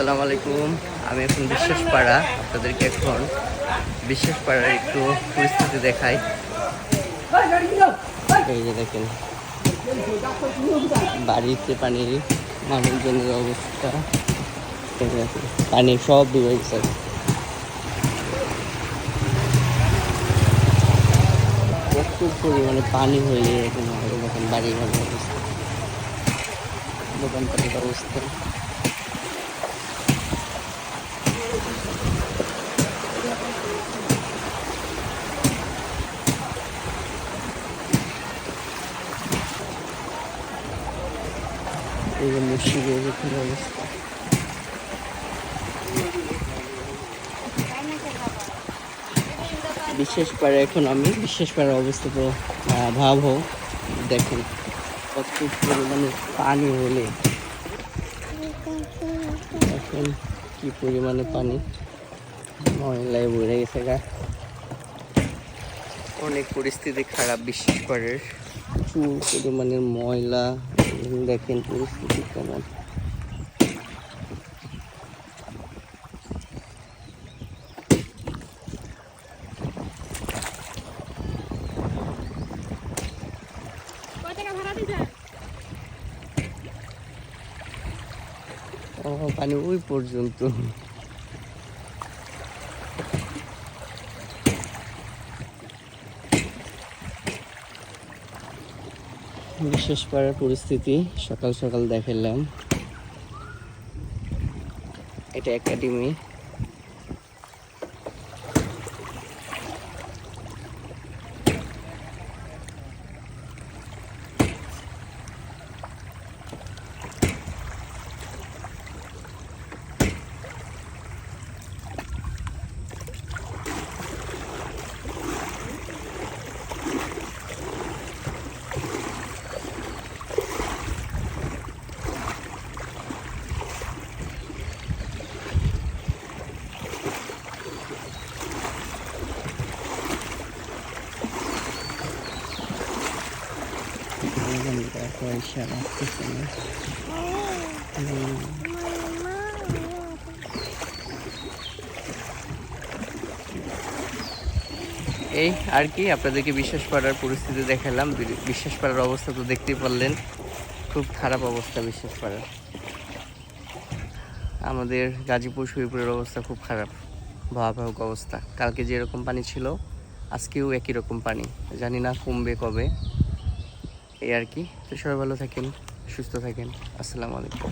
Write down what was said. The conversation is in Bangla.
আসসালামু আলাইকুম। আমি এখন বিশ্বাসপাড়া, আপনাদেরকে এখন বিশ্বাসপাড়ার একটু পরিস্থিতি দেখাই। এই যে দেখেন বাড়িতে পানি, মানুষজনের অবস্থা, পানি সব ডুবে গেছে। প্রচুর পরিমাণে পানি হয়ে এরকম হয়। দেখেন বাড়ি ঘরের অবস্থা, দোকানপাটের অবস্থা। এই যে মুর্শিদের এখানে অবস্থা। বিশ্বাসপাড়া এখন আমি বিশ্বাসপাড়ার অবস্থা তো ভয়াবহ। দেখেন কত পরিমাণে পানি হলে, এখন কি পরিমাণে পানি, ময়লায় ভরে গেছে গা। অনেক পরিস্থিতি খারাপ বিশ্বাসপাড়ার, প্রচুর পরিমাণের ময়লা। দেখেন পরিস্থিতি কেমন। পানি ওই পর্যন্ত। বিশ্বাসপাড়ার পরিস্থিতি সকাল সকাল দেখালাম। এটা একাডেমি। পয়সা রাখতেছে না। এই আর কি, আপনাদেরকে বিশ্বাসপাড়ার পরিস্থিতি দেখালাম। বিশ্বাসপাড়ার অবস্থা তো দেখতেই পারলেন, খুব খারাপ অবস্থা বিশ্বাসপাড়ার। আমাদের গাজীপুর শরীপুরের অবস্থা খুব খারাপ, ভয়াবহ অবস্থা। কালকে যেরকম পানি ছিল আজকেও একই রকম পানি, জানি না কমবে কবে। এই আর কি। তো সবাই ভালো থাকেন, সুস্থ থাকেন। আসসালামু আলাইকুম।